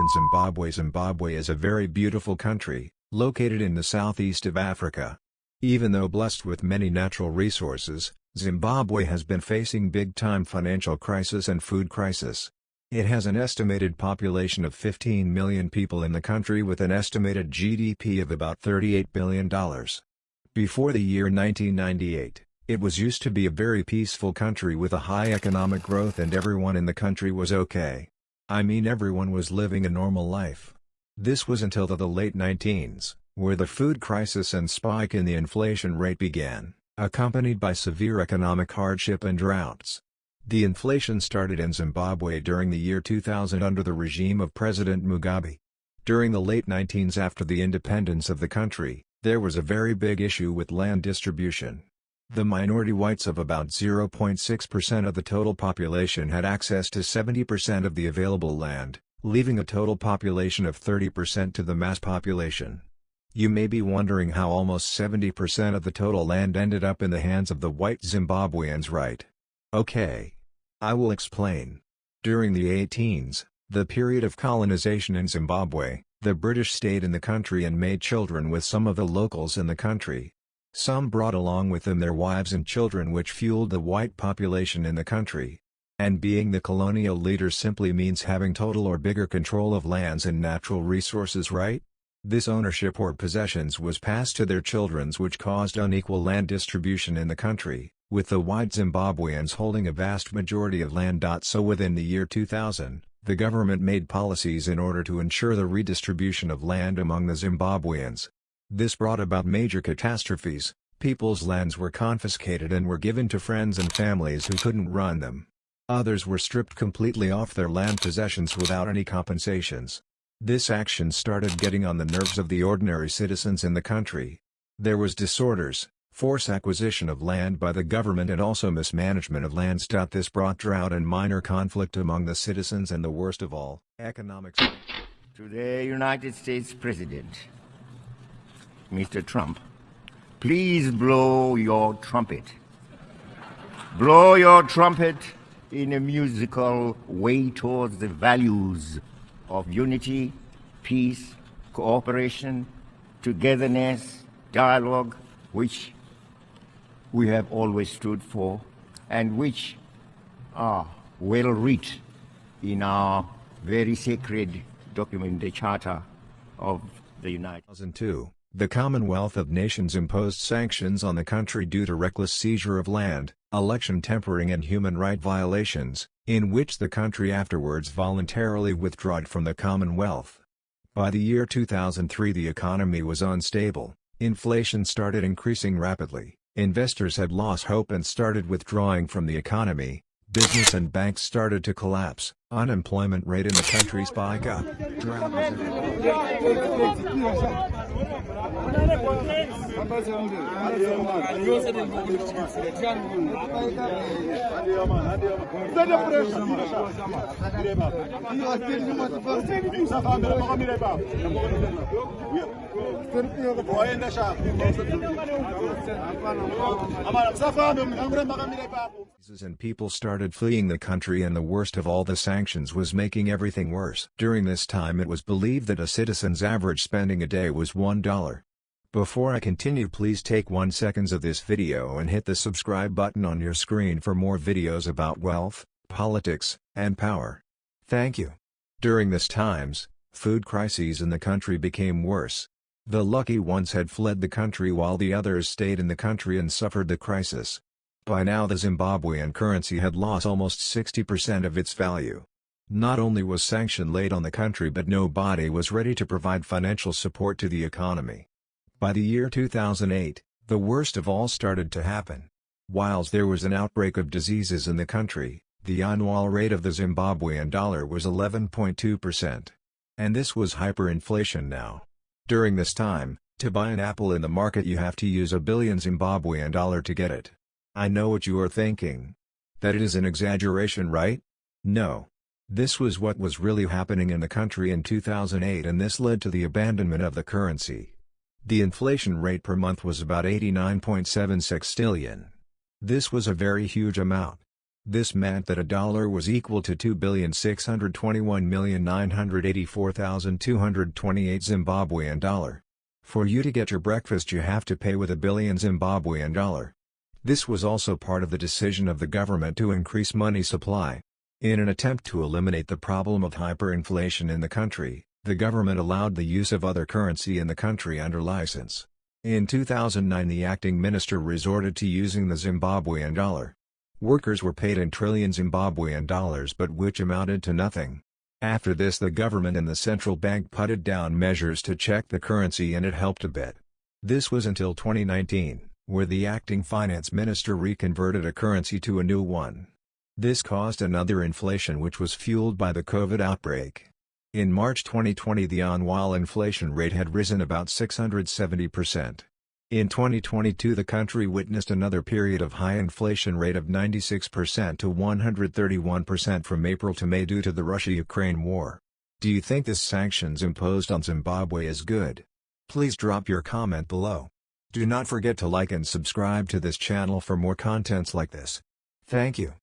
In Zimbabwe. Zimbabwe is a very beautiful country, located in the southeast of Africa. Even though blessed with many natural resources, Zimbabwe has been facing big-time financial crisis and food crisis. It has an estimated population of 15 million people in the country with an estimated GDP of about $38 billion. Before the year 1998, it was used to be a very peaceful country with a high economic growth and everyone in the country was okay. I mean everyone was living a normal life. This was until the late 19s, where the food crisis and spike in the inflation rate began, accompanied by severe economic hardship and droughts. The inflation started in Zimbabwe during the year 2000 under the regime of President Mugabe. During the late 19s after the independence of the country, there was a very big issue with land distribution. The minority whites of about 0.6% of the total population had access to 70% of the available land, leaving a total population of 30% to the mass population. You may be wondering how almost 70% of the total land ended up in the hands of the white Zimbabweans, right? Okay. I will explain. During the 18s, the period of colonization in Zimbabwe, the British stayed in the country and made children with some of the locals in the country. Some brought along with them their wives and children, which fueled the white population in the country. And being the colonial leader simply means having total or bigger control of lands and natural resources, right? This ownership or possessions was passed to their children, which caused unequal land distribution in the country, with the white Zimbabweans holding a vast majority of land. So within the year 2000, the government made policies in order to ensure the redistribution of land among the Zimbabweans. This brought about major catastrophes. People's lands were confiscated and were given to friends and families who couldn't run them. Others were stripped completely off their land possessions without any compensations. This action started getting on the nerves of the ordinary citizens in the country. There was disorders, forced acquisition of land by the government and also mismanagement of lands. This brought drought and minor conflict among the citizens and the worst of all, economics. To the United States President, Mr. Trump, please blow your trumpet. Blow your trumpet in a musical way towards the values of unity, peace, cooperation, togetherness, dialogue, which we have always stood for and which are well written in our very sacred document, the Charter of the United States. 2002, the Commonwealth of Nations imposed sanctions on the country due to reckless seizure of land, election tampering and human rights violations, in which the country afterwards voluntarily withdrew from the Commonwealth. By the year 2003 the economy was unstable, inflation started increasing rapidly, investors had lost hope and started withdrawing from the economy, business and banks started to collapse, unemployment rate in the country spiked up, drought and people started fleeing the country, and the worst of all, the sanctions was making everything worse. During this time it was believed that a citizen's average spending a day was $1. Before I continue, please take 1 second of this video and hit the subscribe button on your screen for more videos about wealth, politics, and power. Thank you. During this times, food crises in the country became worse. The lucky ones had fled the country while the others stayed in the country and suffered the crisis. By now the Zimbabwean currency had lost almost 60% of its value. Not only was sanction laid on the country, but nobody was ready to provide financial support to the economy. By the year 2008, the worst of all started to happen. Whilst there was an outbreak of diseases in the country, the annual rate of the Zimbabwean dollar was 11.2%. And this was hyperinflation now. During this time, to buy an apple in the market you have to use $1 billion Zimbabwean dollar to get it. I know what you are thinking. That it is an exaggeration, right? No. This was what was really happening in the country in 2008, and this led to the abandonment of the currency. The inflation rate per month was about 89.76 stillion. This was a very huge amount. This meant that a dollar was equal to 2,621,984,228 Zimbabwean dollar. For you to get your breakfast you have to pay with $1 billion Zimbabwean dollar. This was also part of the decision of the government to increase money supply. In an attempt to eliminate the problem of hyperinflation in the country, the government allowed the use of other currency in the country under license. In 2009 the acting minister resorted to using the Zimbabwean dollar. Workers were paid in trillion Zimbabwean dollars but which amounted to nothing. After this the government and the central bank putted down measures to check the currency and it helped a bit. This was until 2019, where the acting finance minister reconverted a currency to a new one. This caused another inflation which was fueled by the COVID outbreak. In March 2020 the annual inflation rate had risen about 670%. In 2022 the country witnessed another period of high inflation rate of 96% to 131% from April to May due to the Russia-Ukraine war. Do you think this sanctions imposed on Zimbabwe is good? Please drop your comment below. Do not forget to like and subscribe to this channel for more contents like this. Thank you.